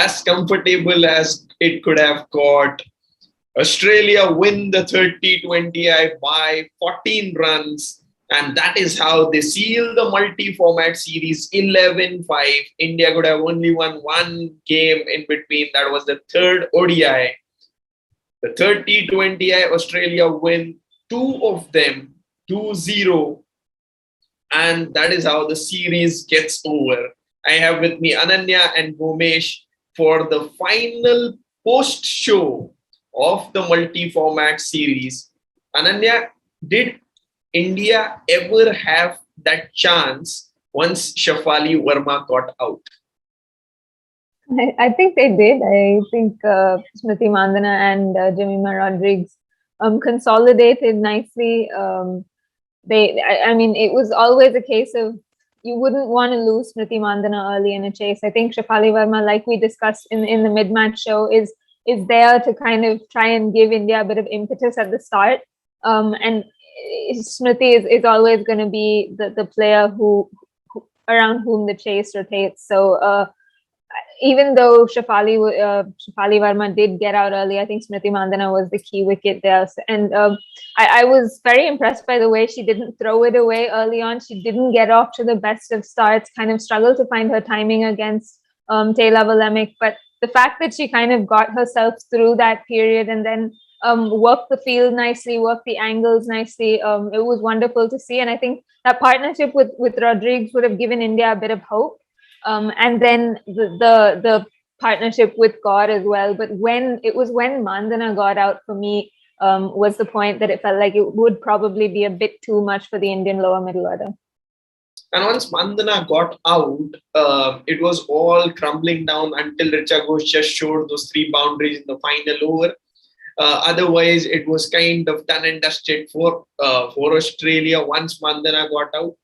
as comfortable as it could have got. Australia win the 30-20I by 14 runs, and that is how they seal the multi-format series 11-5. India could have only won one game in between. That was the third ODI. The 30-20I Australia win two of them 2-0, and that is how the series gets over. I have with me Ananya and Gomesh for the final post show of the multi-format series. Ananya, did India ever have that chance once Shafali Verma got out? I think they did. I think Smriti Mandhana and Jemimah Rodrigues consolidated nicely. I mean, it was always a case of you wouldn't want to lose Smriti Mandhana early in a chase. I think Shafali Verma, like we discussed in the mid-match show, is there to kind of try and give India a bit of impetus at the start. And Smriti is always going to be the player who around whom the chase rotates. So even though Shafali Verma did get out early, I think Smriti Mandhana was the key wicket there. And I was very impressed by the way she didn't throw it away early on. She didn't get off to the best of starts, kind of struggled to find her timing against Tahlia Valemik. But the fact that she kind of got herself through that period and then worked the field nicely, worked the angles nicely, it was wonderful to see. And I think that partnership with Rodrigues would have given India a bit of hope. And then the partnership with God as well. But when Mandhana got out, for me, was the point that it felt like it would probably be a bit too much for the Indian lower middle order. And once Mandhana got out, it was all crumbling down until Richa Ghosh just showed those three boundaries in the final over. Otherwise, it was kind of done and dusted for Australia once Mandhana got out.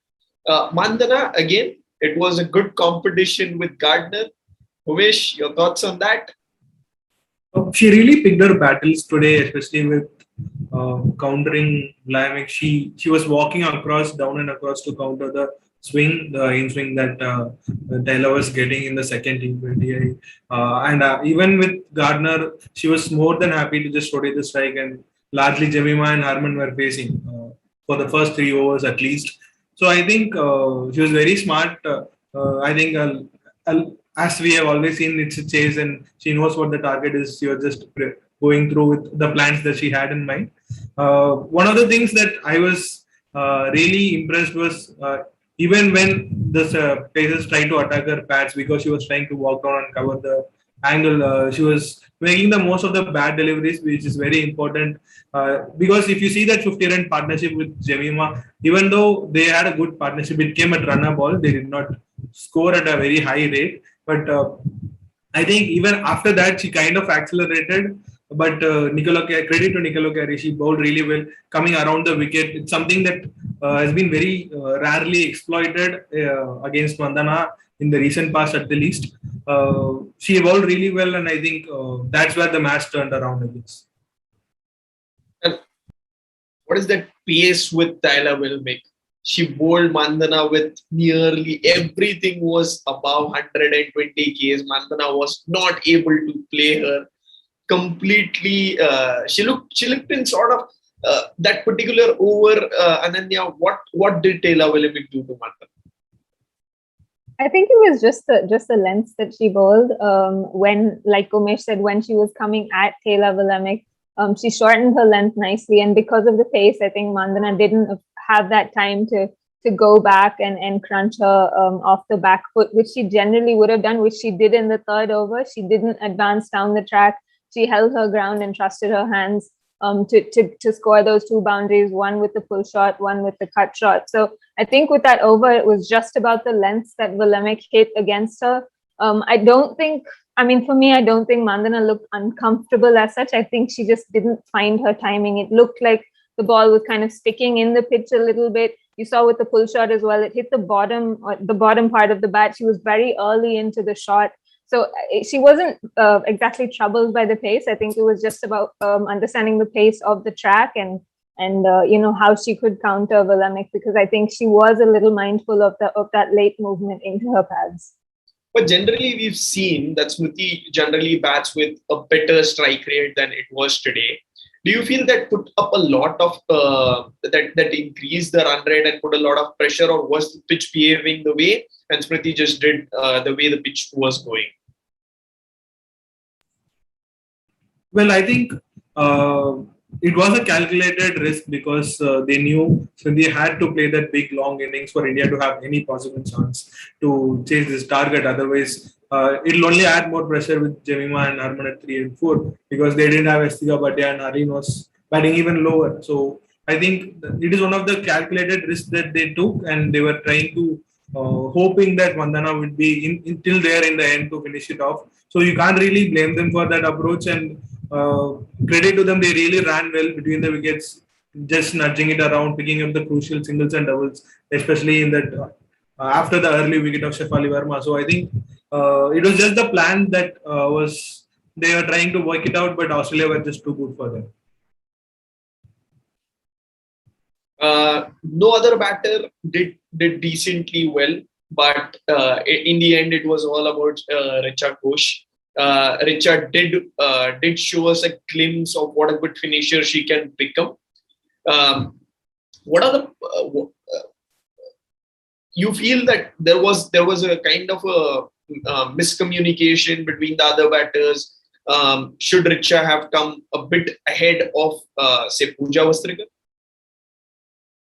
Mandhana, again, it was a good competition with Gardner. Umesh, your thoughts on that? She really picked her battles today, especially with countering Vlamic. She was walking down and across to counter the in swing that Taylor was getting in the second T20I. And even with Gardner, she was more than happy to just rotate the strike, and largely Jemimah and Harman were facing for the first 3 overs at least. So I think she was very smart. I think as we have always seen, it's a chase and she knows what the target is. She was just going through with the plans that she had in mind. One of the things that I was really impressed was even when the pacers tried to attack her pads because she was trying to walk down and cover the angle, she was making the most of the bad deliveries, which is very important. Because if you see that 50-run partnership with Jemimah, even though they had a good partnership, it came at runner ball. They did not score at a very high rate. But I think even after that, she kind of accelerated. But credit to Nicola Carey, she bowled really well, coming around the wicket. It's something that has been very rarely exploited against Mandhana in the recent past, at the least. She bowled really well, and I think that's where the match turned around, I guess. And what is that pace with Tahlia Valemik? She bowled Mandhana with nearly everything was above 120 Ks. Mandhana was not able to play her completely. She looked in sort of that particular over. Ananya, what did Tahlia Valemik do to Mandhana? I think it was just the length that she bowled. When, like Umesh said, when she was coming at Tahlia Valemik, she shortened her length nicely, and because of the pace, I think Mandhana didn't have that time to go back and crunch her off the back foot, which she generally would have done, which she did in the third over. She didn't advance down the track. She held her ground and trusted her hands to score those two boundaries, one with the pull shot, one with the cut shot. So I think with that over, it was just about the lengths that Valemik hit against her. For me, I don't think Mandhana looked uncomfortable as such. I think she just didn't find her timing. It looked like the ball was kind of sticking in the pitch a little bit. You saw with the pull shot as well, it hit the bottom part of the bat. She was very early into the shot. So she wasn't exactly troubled by the pace. I think it was just about understanding the pace of the track and how she could counter Valemik, because I think she was a little mindful of that late movement into her pads. But generally, we've seen that Smriti generally bats with a better strike rate than it was today. Do you feel that put up a lot of that increased the run rate and put a lot of pressure, or was the pitch behaving the way and Smriti just did the way the pitch was going? Well, I think it was a calculated risk because they knew Sindhi had to play that big long innings for India to have any possible chance to chase this target. Otherwise, it'll only add more pressure with Jemima and Harman at 3 and 4 because they didn't have Estika Bhatia and Harin was batting even lower. So I think it is one of the calculated risks that they took, and they were trying to hoping that Mandhana would be till there in the end to finish it off. So you can't really blame them for that approach, and credit to them, they really ran well between the wickets, just nudging it around, picking up the crucial singles and doubles, especially in that after the early wicket of Shefali Verma. So I think it was just the plan that was they were trying to work it out, but Australia were just too good for them. No other batter did decently well, but in the end, it was all about Richa Ghosh. Richa did show us a glimpse of what a good finisher she can become. What are the you feel that there was a kind of a miscommunication between the other batters? Should Richa have come a bit ahead of say Pooja Vastrikar?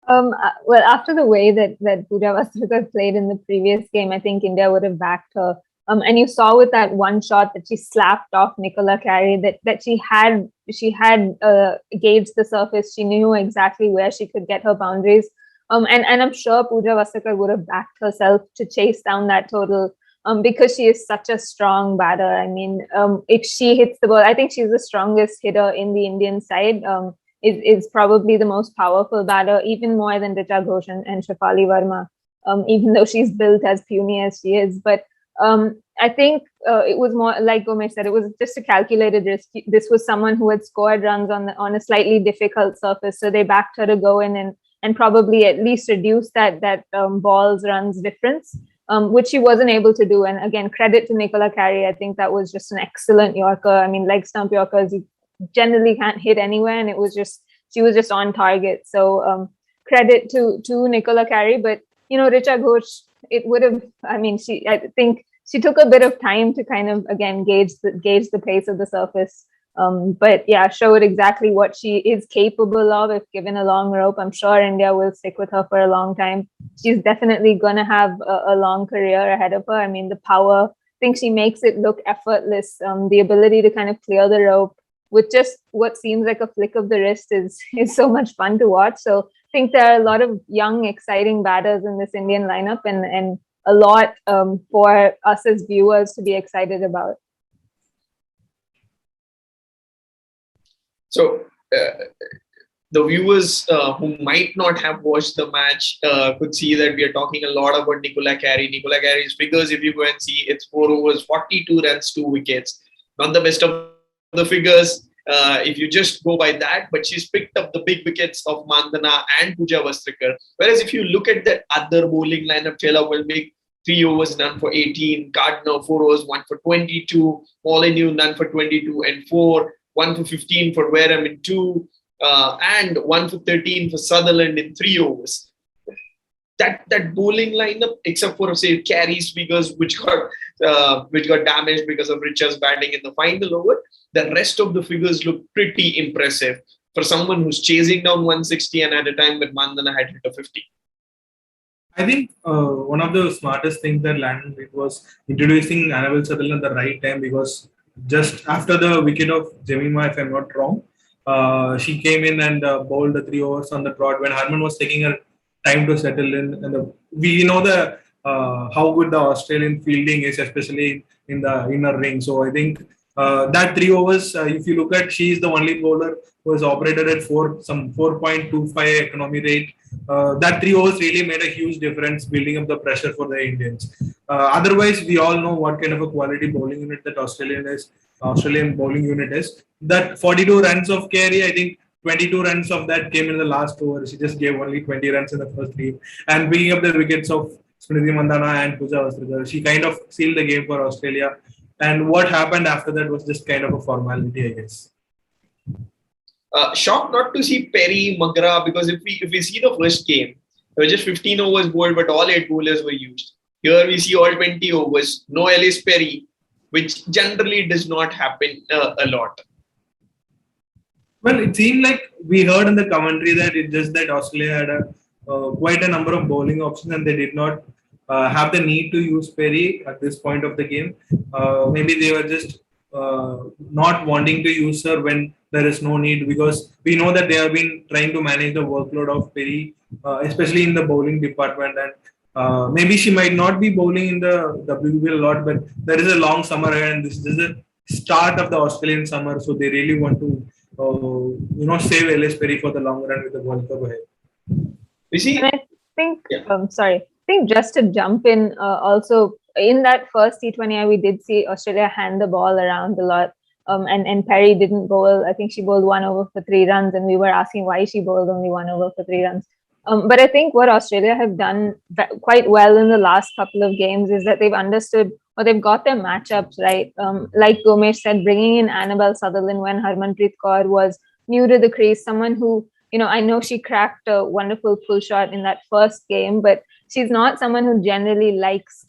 Well, after the way that Pooja Vastrikar played in the previous game, I think India would have backed her. And you saw with that one shot that she slapped off Nicola Carey that she had gauged the surface. She knew exactly where she could get her boundaries. And I'm sure Pooja Vastrikar would have backed herself to chase down that total because she is such a strong batter. I mean, if she hits the ball, I think she's the strongest hitter in the Indian side. Is probably the most powerful batter, even more than Richa Ghosh and Shefali Verma, even though she's built as puny as she is. But I think it was more, like Gomesh said, it was just a calculated risk. This was someone who had scored runs on a slightly difficult surface, so they backed her to go in and probably at least reduce that balls runs difference, which she wasn't able to do. And again, credit to Nicola Carey. I think that was just an excellent Yorker. I mean, leg stump Yorkers, you generally can't hit anywhere, and she was just on target. So credit to Nicola Carey. But Richa Ghosh, it would have, I think she took a bit of time to kind of again gauge the pace of the surface. But yeah, showed exactly what she is capable of if given a long rope. I'm sure India will stick with her for a long time. She's definitely gonna have a long career ahead of her. I mean, the power, I think she makes it look effortless. The ability to kind of clear the rope with just what seems like a flick of the wrist is so much fun to watch. So I think there are a lot of young, exciting batters in this Indian lineup, and a lot for us as viewers to be excited about. So the viewers who might not have watched the match could see that we are talking a lot about Nicola Carey. Nicola Carey's figures, if you go and see, it's 4 overs, 42 runs, 2 wickets. Not the best of the figures if you just go by that, but she's picked up the big wickets of Mandhana and Pooja Vastrikar. Whereas if you look at the other bowling lineup, Chela will make 3 overs, none for 18, Gardner 4 overs, 1 for 22, Molyneux none for 22 and 4, 1 for 15 for Wareham in 2, and 1 for 13 for Sutherland in 3 overs. That bowling lineup, except for say Carey's figures, which got damaged because of Richa's batting in the final over, the rest of the figures look pretty impressive for someone who's chasing down 160 and at a time when Mandhana had hit a 50. I think one of the smartest things that Landon did was introducing Annabelle Sutherland at the right time, because just after the wicket of Jemima, if I'm not wrong, she came in and bowled the 3 overs on the trot when Harman was taking her time to settle in. And we know how good the Australian fielding is, especially in the inner ring. So I think that 3 overs, if you look at, she is the only bowler who has operated at 4.25 economy rate. That 3 overs really made a huge difference, building up the pressure for the Indians. Otherwise, we all know what kind of a quality bowling unit that Australian bowling unit is. That 42 runs of Carey, I think 22 runs of that came in the last over. She just gave only 20 runs in the first 3. And picking up the wickets of Smriti Mandhana and Pooja Vastrikar. She kind of sealed the game for Australia. And what happened after that was just kind of a formality, I guess. Shocked not to see Perry, McGrath, because if we see the first game, there were just 15 overs bowled, but all 8 bowlers were used. Here we see all 20 overs, no Ellis Perry, which generally does not happen a lot. Well, it seemed like we heard in the commentary that it's just that Australia had quite a number of bowling options and they did not have the need to use Perry at this point of the game. Maybe they were just not wanting to use her when there is no need, because we know that they have been trying to manage the workload of Perry, especially in the bowling department. And maybe she might not be bowling in the WBL a lot, but there is a long summer ahead and this is the start of the Australian summer. So they really want to save Ellis Perry for the long run with the World Cup ahead. You see, and I think, I think just to jump in, also in that first T20I, we did see Australia hand the ball around a lot. And Perry didn't bowl. I think she bowled 1 over for 3 runs, and we were asking why she bowled only 1 over for 3 runs. But I think what Australia have done quite well in the last couple of games is that they've understood, or they've got their matchups right. Like Gomesh said, bringing in Annabelle Sutherland when Harmanpreet Kaur was new to the crease, someone who, I know she cracked a wonderful pull shot in that first game, but she's not someone who generally likes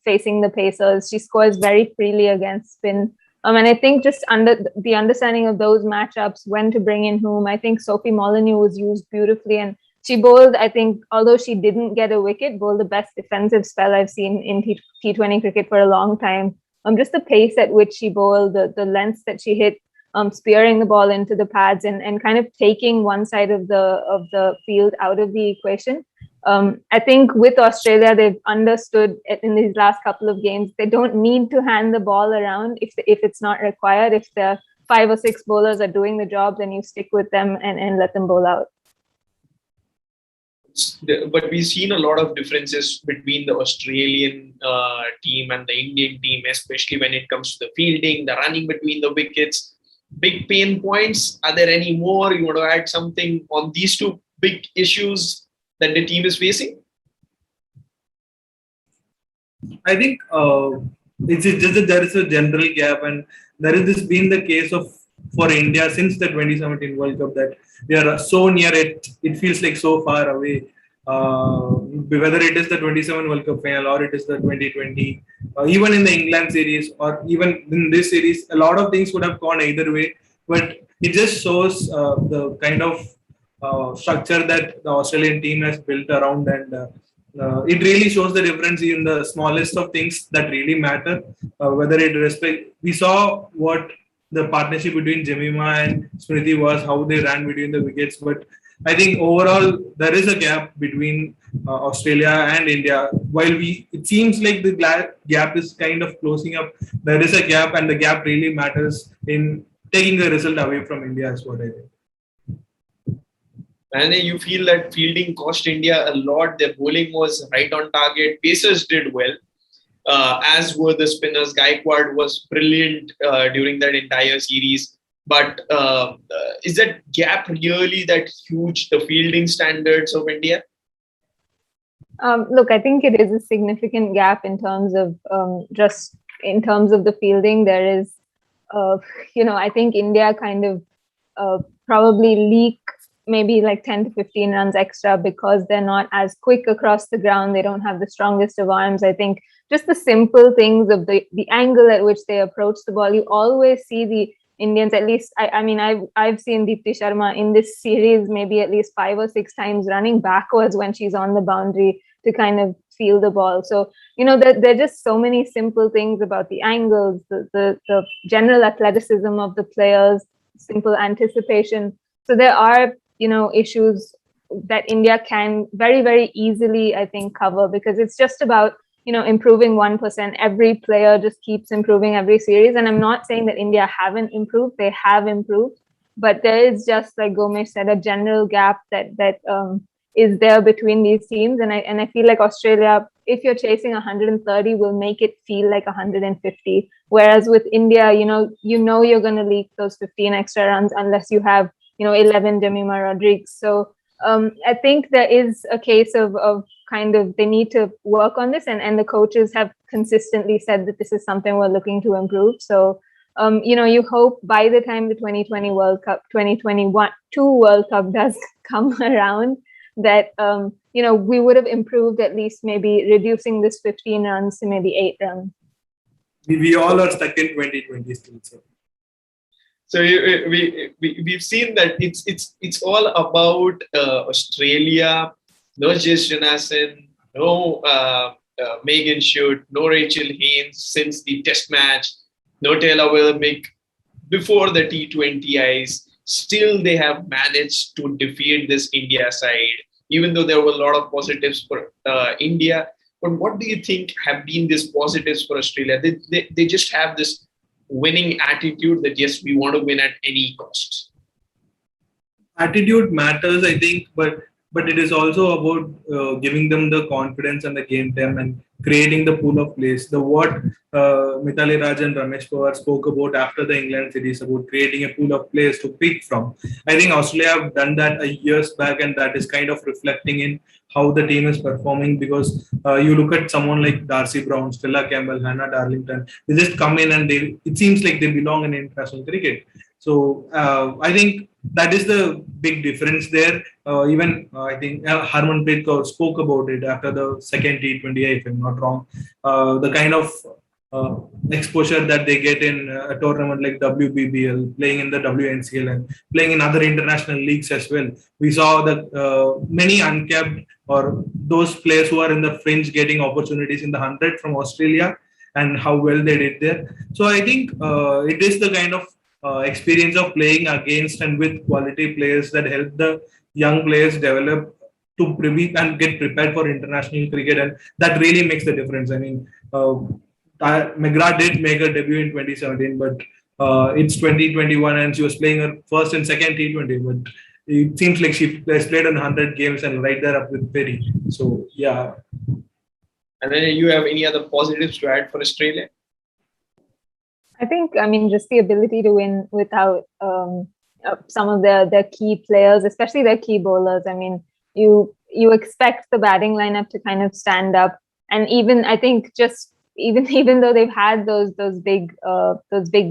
facing the pacers. She scores very freely against spin. And I think just under the understanding of those matchups, when to bring in whom, I think Sophie Molyneux was used beautifully. And she bowled, I think, although she didn't get a wicket, bowled the best defensive spell I've seen in T20 cricket for a long time. Just the pace at which she bowled, the lengths that she hit, spearing the ball into the pads and kind of taking one side of the field out of the equation. I think with Australia, they've understood in these last couple of games, they don't need to hand the ball around if it's not required. If the 5 or 6 bowlers are doing the job, then you stick with them and let them bowl out. But we've seen a lot of differences between the Australian team and the Indian team, especially when it comes to the fielding, the running between the wickets. Big pain points. Are there any more? You want to add something on these 2 big issues that the team is facing? I think it's just that there is a general gap, and there has this been the case for India since the 2017 World Cup that we are so near it. It feels like so far away. Whether it is the 27 World Cup final or it is the 2020, even in the England series or even in this series, a lot of things would have gone either way. But it just shows the kind of structure that the Australian team has built around, and it really shows the difference in the smallest of things that really matter. Whether it respect, we saw what the partnership between Jemima and Smriti was, how they ran between the wickets. But I think overall there is a gap between Australia and India. While it seems like the gap is kind of closing up, there is a gap, and the gap really matters in taking the result away from India, is what I think. And you feel that fielding cost India a lot. Their bowling was right on target. Pacers did well, as were the spinners. Gaikwad was brilliant during that entire series. But is that gap really that huge, the fielding standards of India? Look, I think it is a significant gap in terms of just in terms of the fielding. There is, I think India kind of probably leak maybe like 10 to 15 runs extra because they're not as quick across the ground. They don't have the strongest of arms. I think just the simple things of the angle at which they approach the ball. You always see the Indians, at least, I've seen Deepti Sharma in this series maybe at least 5 or 6 times running backwards when she's on the boundary to kind of feel the ball. So, there are just so many simple things about the angles, the general athleticism of the players, simple anticipation. So there are, issues that India can very, very easily, I think, cover, because it's just about, improving 1%. Every player just keeps improving every series. And I'm not saying that India haven't improved. They have improved. But there is just, like Gomesh said, a general gap that is there between these teams. And I feel like Australia, if you're chasing 130, will make it feel like 150. Whereas with India, you're going to leak those 15 extra runs unless you have, 11 Jemima Rodriguez. So I think there is a case of they need to work on this, and the coaches have consistently said that this is something we're looking to improve. So you hope by the time the 2020 World Cup, 2021 World Cup does come around, that we would have improved, at least maybe reducing this 15 runs to maybe 8 runs. We all are stuck in 2020 still. So we've seen that it's all about Australia. No Jess Jonassen, no Megan Schutt, no Rachel Haynes since the Test match, no Taylor Wilmick before the T20Is. Still, they have managed to defeat this India side, even though there were a lot of positives for India. But what do you think have been these positives for Australia? They just have this winning attitude that, yes, we want to win at any cost. Attitude matters, I think, but it is also about giving them the confidence and the game time and creating the pool of plays. What Mithali Raj and Ramesh Pawar spoke about after the England series, about creating a pool of players to pick from. I think Australia have done that years back, and that is kind of reflecting in how the team is performing, because you look at someone like Darcy Brown, Stella Campbell, Hannah Darlington, they just come in and it seems like they belong in international cricket. So I think that is the big difference there. I think Harmanpreet Kaur spoke about it after the second T20I, if I'm not wrong. The kind of exposure that they get in a tournament like WBBL, playing in the WNCL and playing in other international leagues as well. We saw that many uncapped or those players who are in the fringe getting opportunities in the 100 from Australia, and how well they did there. So I think it is the kind of experience of playing against and with quality players that help the young players develop to prevent and get prepared for international cricket, and that really makes the difference. I mean, McGrath did make her debut in 2017, but it's 2021 and she was playing her first and second T20. But it seems like she has played on 100 games and right there up with Perry. So yeah. And then you have any other positives to add for Australia? I think, just the ability to win without some of their key players, especially their key bowlers. I mean, you expect the batting lineup to kind of stand up, and even I think even though they've had those big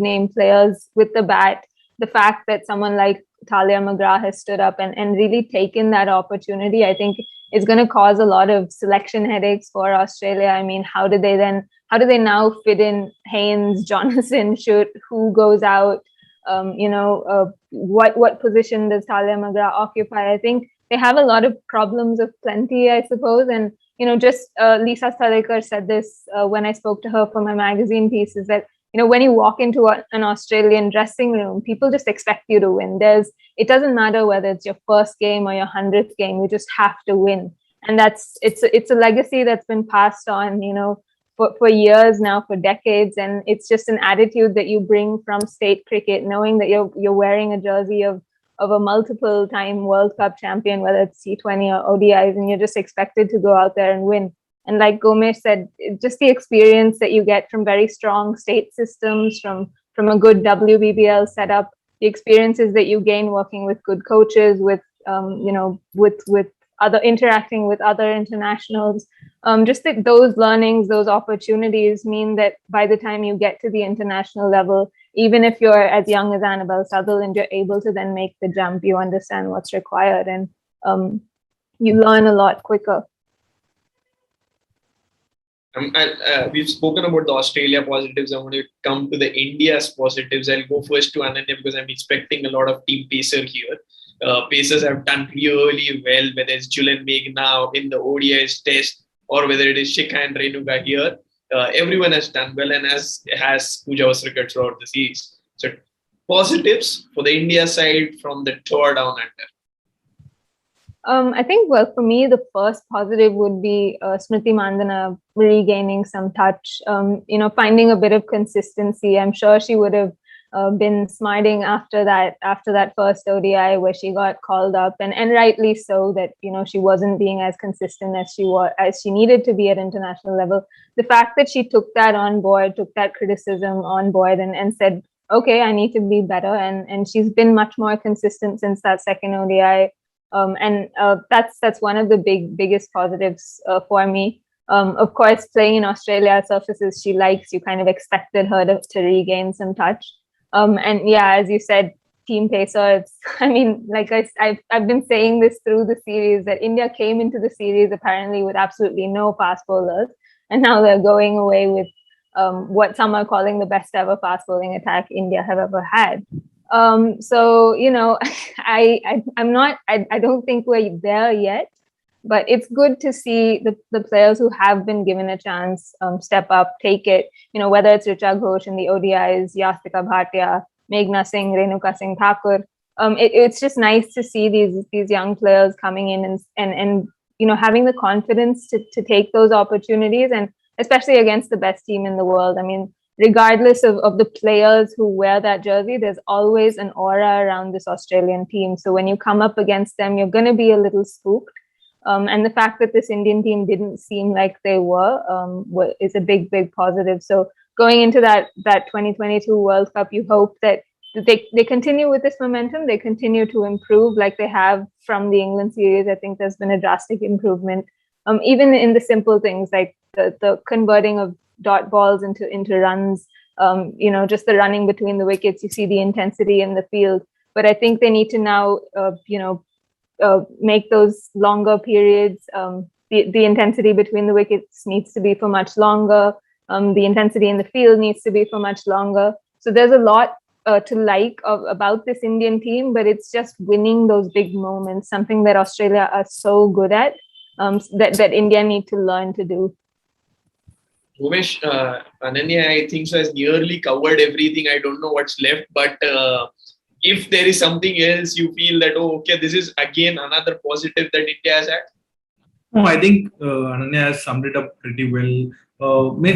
name players with the bat, the fact that someone like Tahlia McGrath has stood up and really taken that opportunity, I think is going to cause a lot of selection headaches for Australia. I mean, how do they now fit in Haynes, Jonassen, Schutt, who goes out? What position does Tahlia McGrath occupy? I think they have a lot of problems of plenty, I suppose. And, Lisa Salekar said this when I spoke to her for my magazine piece, is that, when you walk into an Australian dressing room, people just expect you to win. It doesn't matter whether it's your first game or your 100th game, you just have to win. And it's a legacy that's been passed on, for years now, for decades. And it's just an attitude that you bring from state cricket, knowing that you're wearing a jersey of a multiple time World Cup champion, whether it's T20 or ODIs, and you're just expected to go out there and win. And like Gomesh said, just the experience that you get from very strong state systems, from a good WBBL setup, the experiences that you gain working with good coaches, with other interacting with other internationals, just that those learnings, those opportunities mean that by the time you get to the international level, even if you're as young as Annabelle Sutherland, you're able to then make the jump. You understand what's required, and you learn a lot quicker. We've spoken about the Australia positives. I want to come to the India's positives. I'll go first to Ananya because I'm expecting a lot of team pacer here. Pacers have done really well, whether it's Julian Meghna in the ODIs test or whether it is Shikha and Renuka here. Everyone has done well, and as has Pooja Vasarkar throughout the series. So positives for the India side from the tour down under. I think, well, for me, the first positive would be Smriti Mandhana regaining some touch, finding a bit of consistency. I'm sure she would have been smarting after that first ODI where she got called up, and rightly so, that she wasn't being as consistent as she needed to be at international level. The fact that she took that on board, took that criticism on board, and said, okay, I need to be better, and she's been much more consistent since that second ODI. And that's one of the biggest positives for me. Of course, playing in Australia, surfaces she likes, you kind of expected her to regain some touch. And yeah, as you said, team pacer. It's, I mean, like I've been saying this through the series, that India came into the series apparently with absolutely no fast bowlers, and now they're going away with what some are calling the best ever fast bowling attack India have ever had. So you know, I don't think we're there yet, but it's good to see the players who have been given a chance step up, take it. You know, whether it's Richa Ghosh in the ODIs, Yastika Bhatia, Meghna Singh, Renuka Singh Thakur. It's just nice to see these young players coming in and you know, having the confidence to take those opportunities, and especially against the best team in the world. I mean, regardless of the players who wear that jersey, there's always an aura around this Australian team. So when you come up against them, you're going to be a little spooked. And the fact that this Indian team didn't seem like they were is a big positive. So going into that 2022 World Cup, you hope that they continue with this momentum, they continue to improve like they have from the England series. I think there's been a drastic improvement, even in the simple things like the converting of dot balls into runs, you know, just the running between the wickets. You see the intensity in the field, but I think they need to now, you know, make those longer periods. The intensity between the wickets needs to be for much longer. The intensity in the field needs to be for much longer. So there's a lot to like about this Indian team, but it's just winning those big moments, something that Australia are so good at, that India need to learn to do. Umesh, Ananya, I think so, has nearly covered everything. I don't know what's left, but if there is something else you feel that, oh, okay, this is again another positive that India has had? No, I think Ananya has summed it up pretty well.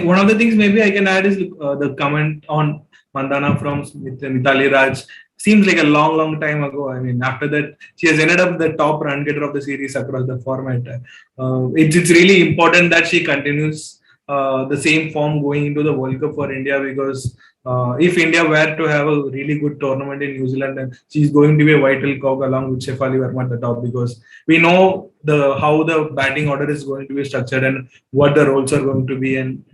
One of the things maybe I can add is the comment on Mandhana from Mithali Raj. Seems like a long time ago. I mean, after that, she has ended up the top run getter of the series across the format. It's really important that she continues the same form going into the World Cup for India, because if India were to have a really good tournament in New Zealand, then she's going to be a vital cog along with Shefali Verma at the top, because we know how the batting order is going to be structured and what the roles are going to be. And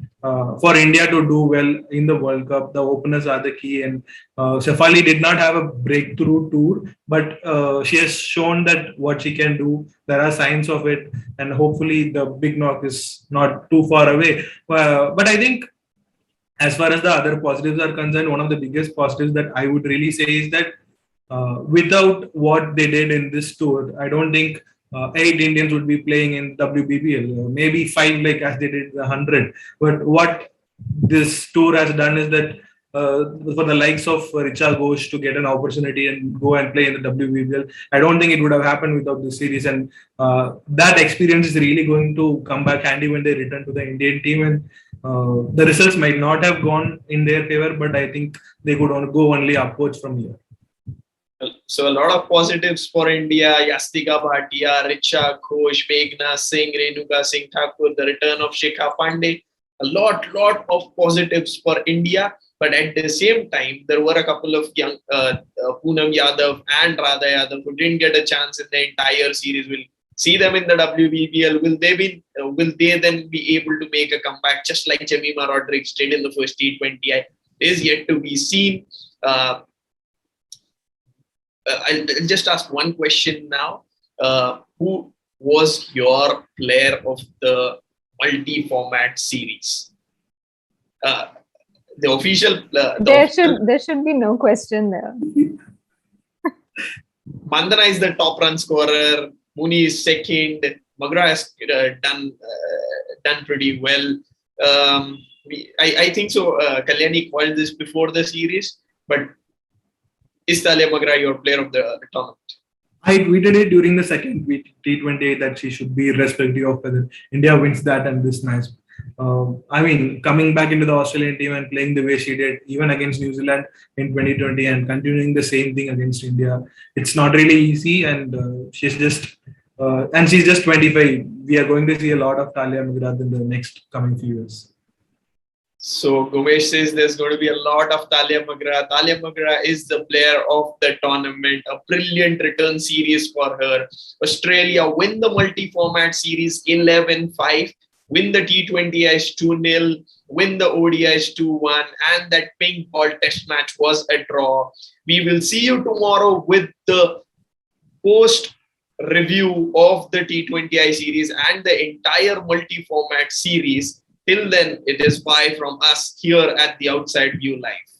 for India to do well in the World Cup, the openers are the key. And Shefali did not have a breakthrough tour, but she has shown that what she can do. There are signs of it, and hopefully the big knock is not too far away. But I think, as far as the other positives are concerned, one of the biggest positives that I would really say is that without what they did in this tour, I don't think 8 Indians would be playing in WBBL. Maybe 5, like as they did the 100. But what this tour has done is that for the likes of Richa Ghosh to get an opportunity and go and play in the WBBL, I don't think it would have happened without this series. And that experience is really going to come back handy when they return to the Indian team. And the results might not have gone in their favor, but I think they could go only upwards from here. So a lot of positives for India: Yastika Bhatia, Richa Ghosh, Meghna Singh, Renuka Singh Thakur, the return of Shikha Pandey. A lot of positives for India. But at the same time, there were a couple of young Poonam Yadav and Radha Yadav who didn't get a chance in the entire series. We'll see them in the WBBL. Will they then be able to make a comeback just like Jemimah Rodrigues did in the first T20I? Is yet to be seen. I'll just ask one question now. Who was your player of the multi-format series? The official. There should be no question there. Mandhana is the top run scorer. Mooney is second. McGrath has done pretty well. I think so. Kalyani called this before the series, but is Tahlia McGrath your player of the tournament? I tweeted it during the second T20 that she should be, irrespective of whether India wins that and this match. I mean, coming back into the Australian team and playing the way she did, even against New Zealand in 2020, and continuing the same thing against India, it's not really easy. And she's just 25. We are going to see a lot of Tahlia McGrath in the next coming few years. So Gomesh says there's going to be a lot of Tahlia McGrath. Tahlia McGrath is the player of the tournament. A brilliant return series for her. Australia win the multi-format series 11-5, win the T20Is 2-0, win the ODIs 2-1, and that pink ball test match was a draw. We will see you tomorrow with the post review of the T20I series and the entire multi-format series. Till then, it is bye from us here at the Outside View Live.